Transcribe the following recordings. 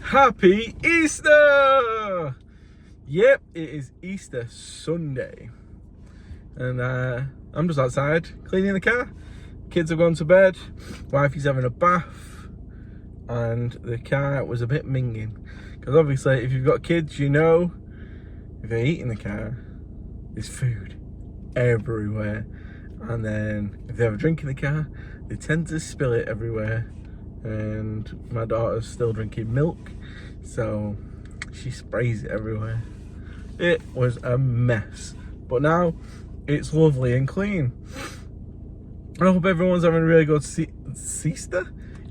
Happy Easter! Yep, it is Easter Sunday. And I'm just outside cleaning the car. Kids have gone to bed. Wifey's having a bath. And the car was a bit minging. Because obviously, if you've got kids, you know, if they eat in the car, there's food everywhere. And then if they have a drink in the car, they tend to spill it everywhere. And my daughter's still drinking milk, so she sprays it everywhere. It was a mess, but now it's lovely and clean. I hope everyone's having a really good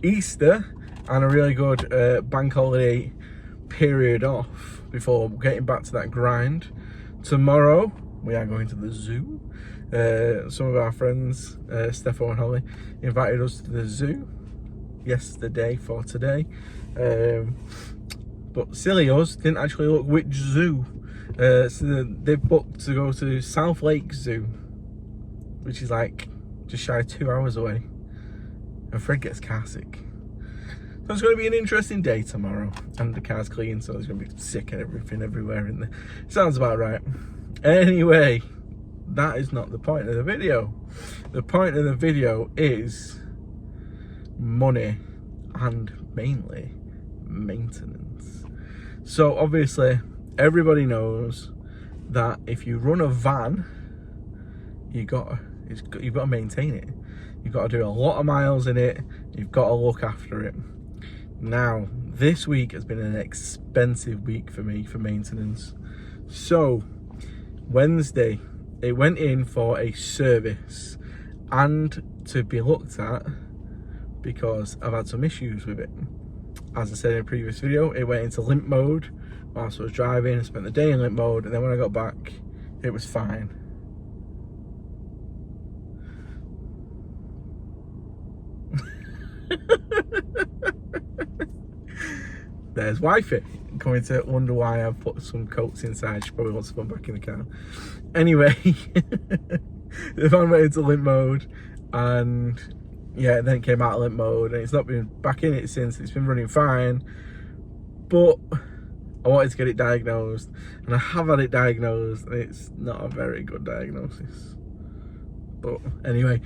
Easter and a really good bank holiday period off before getting back to that grind. Tomorrow we are going to the zoo. Some of our friends, Steffo and Holly, invited us to the zoo yesterday for today, but silly us didn't actually look which zoo. So they've booked to go to South Lake Zoo, which is like just shy of 2 hours away, and Fred gets car sick. So it's going to be an interesting day tomorrow, and the car's clean, so there's going to be sick and everything everywhere in there. Sounds about right. Anyway, that is not the point of the video. The point of the video is money and mainly maintenance. So obviously everybody knows that if you run a van, you've got to maintain it. You've got to do a lot of miles in it. You've got to look after it. Now this week has been an expensive week for me for maintenance. So Wednesday it went in for a service and to be looked at, because I've had some issues with it. As I said in a previous video, it went into limp mode whilst I was driving. I spent the day in limp mode, and then when I got back, it was fine. There's wifey coming to wonder why I've put some coats inside. She probably wants to put them back in the car. Anyway, the van went into limp mode, and yeah, then it came out of limp mode, and it's not been back in it since. It's been running fine, but I wanted to get it diagnosed, and I have had it diagnosed, and it's not a very good diagnosis. But anyway,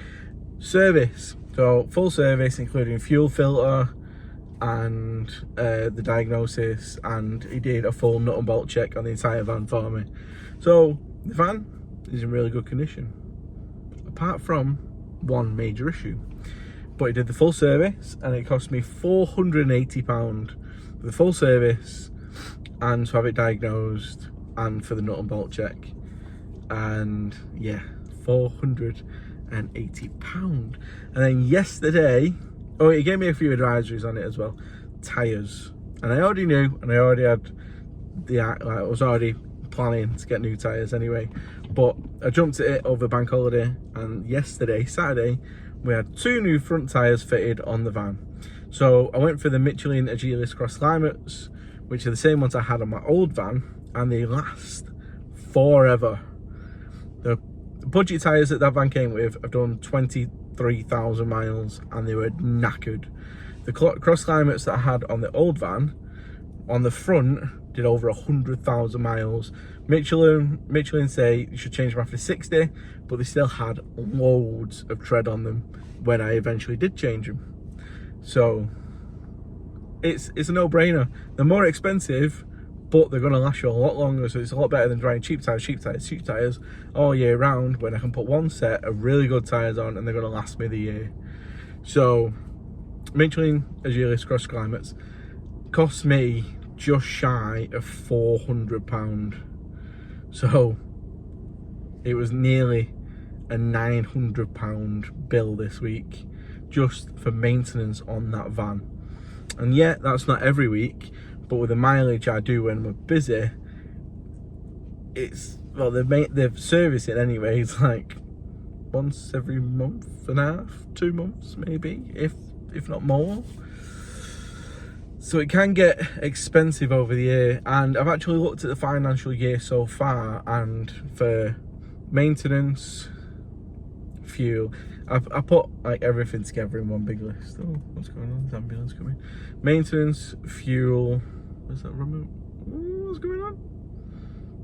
service. So full service, including fuel filter and the diagnosis, and he did a full nut and bolt check on the entire van for me. So the van is in really good condition, apart from one major issue. But he did the full service, and it cost me £480 for the full service and to have it diagnosed and for the nut and bolt check. And yeah, £480. And then yesterday, oh, he gave me a few advisories on it as well. Tyres, and I already knew, and I already had I was already planning to get new tyres anyway. But I jumped at it over bank holiday, and yesterday, Saturday, we had 2 new front tyres fitted on the van. So I went for the Michelin Agilis Crossclimates, which are the same ones I had on my old van, and they last forever. The budget tyres that van came with have done 23,000 miles, and they were knackered. The Crossclimates that I had on the old van, on the front, did over 100,000 miles. Michelin say you should change them after 60, but they still had loads of tread on them when I eventually did change them. So it's a no-brainer. They're more expensive, but they're going to last you a lot longer, so it's a lot better than driving cheap tyres all year round, when I can put one set of really good tyres on and they're going to last me the year. So Michelin Agilis Crossclimates cost me just shy of £400. So it was nearly a £900 bill this week just for maintenance on that van. And yeah, that's not every week, but with the mileage I do when we're busy, it's, well, they've serviced it anyway. It's like once every month and a half, 2 months maybe, if not more. So it can get expensive over the year, and I've actually looked at the financial year so far, and for maintenance, fuel, I put like everything together in one big list. Oh, what's going on? There's ambulance coming. Maintenance, fuel, What's that woman? What's going on?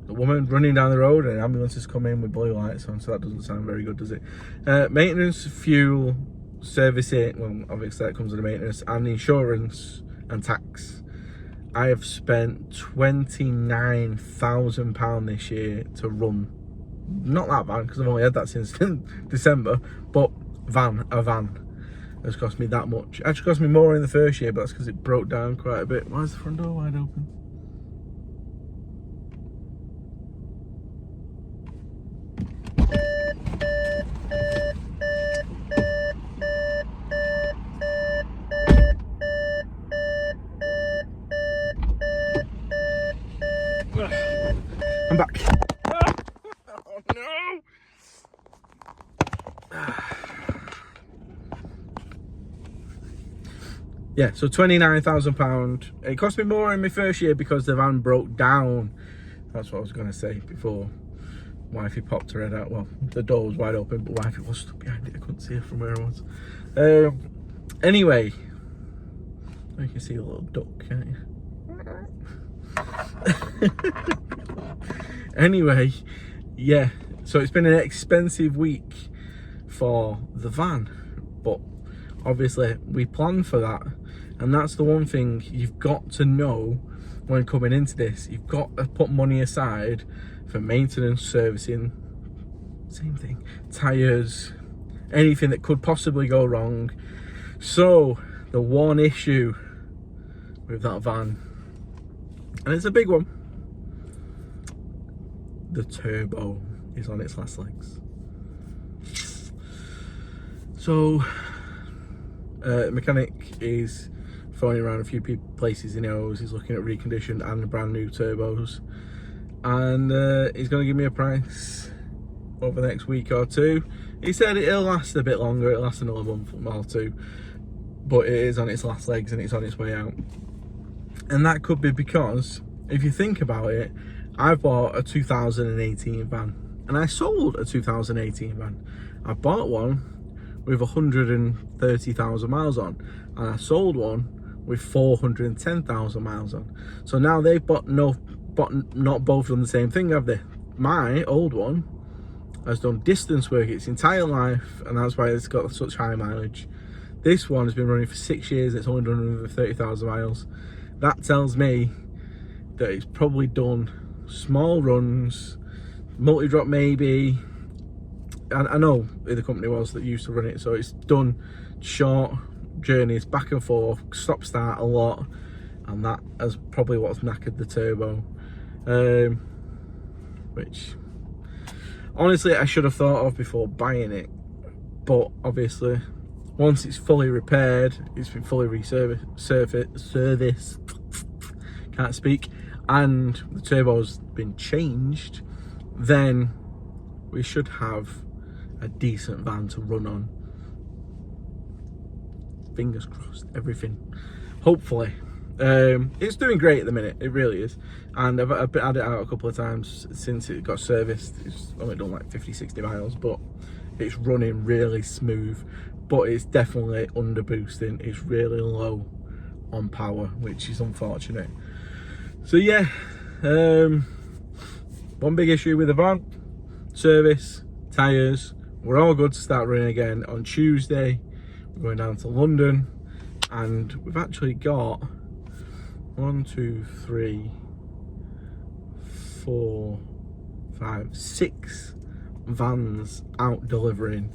A woman running down the road and an ambulance is coming with blue lights on, so that doesn't sound very good, does it? Maintenance, fuel, servicing, well, obviously that comes with the maintenance, and insurance and tax. I have spent £29,000 this year to run, not that van, because I've only had that since December, but a van has cost me that much. It actually cost me more in the first year, but that's because it broke down quite a bit. Why is the front door wide open? I'm back. Oh no! Yeah, so £29,000. It cost me more in my first year because the van broke down. That's what I was going to say before wifey popped her head out. Well, the door was wide open, but wifey was stuck behind it. I couldn't see her from where I was. Anyway, you can see a little duck, can't you? Anyway, yeah, so it's been an expensive week for the van, but obviously we planned for that, and that's the one thing you've got to know when coming into this. You've got to put money aside for maintenance, servicing, same thing, tyres, anything that could possibly go wrong. So the one issue with that van, and it's a big one, the turbo is on its last legs. So mechanic is phoning around a few places he knows. He's looking at reconditioned and brand new turbos, and he's going to give me a price over the next week or two. He said it'll last a bit longer, it'll last another month or two, but it is on its last legs and it's on its way out. And that could be because, if you think about it, I bought a 2018 van and I sold a 2018 van. I bought one with 130,000 miles on, and I sold one with 410,000 miles on. So now they've not both done the same thing, have they? My old one has done distance work its entire life, and that's why it's got such high mileage. This one has been running for 6 years, it's only done over 30,000 miles. That tells me that it's probably done small runs, multi-drop maybe. I know who the company was that used to run it, so it's done short journeys back and forth, stop start a lot, and that is probably what's knackered the turbo, which honestly I should have thought of before buying it. But obviously once it's fully repaired, it's been fully serviced, can't speak, and the turbo's been changed, then we should have a decent van to run on. Fingers crossed, everything, hopefully. It's doing great at the minute, it really is, and I've had it out a couple of times since it got serviced. It's only done like 50-60 miles, but it's running really smooth, but it's definitely under boosting. It's really low on power, which is unfortunate. So yeah, one big issue with the van: service, tyres. We're all good to start running again on Tuesday. We're going down to London, and we've actually got 1, 2, 3, 4, 5, 6 vans out delivering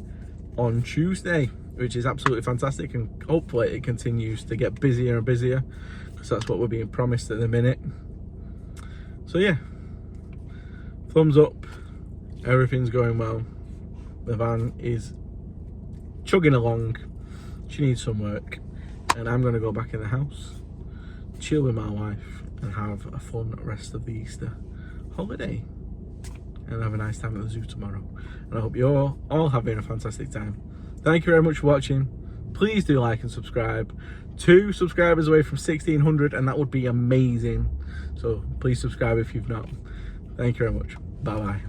on Tuesday, which is absolutely fantastic, and hopefully it continues to get busier and busier, because that's what we're being promised at the minute. So yeah, thumbs up, everything's going well. The van is chugging along. She needs some work, and I'm going to go back in the house, chill with my wife, and have a fun rest of the Easter holiday, and have a nice time at the zoo tomorrow. And I hope you're all having a fantastic time. Thank you very much for watching. Please do like and subscribe. 2 subscribers away from 1,600, and that would be amazing. So please subscribe if you've not. Thank you very much. Bye bye.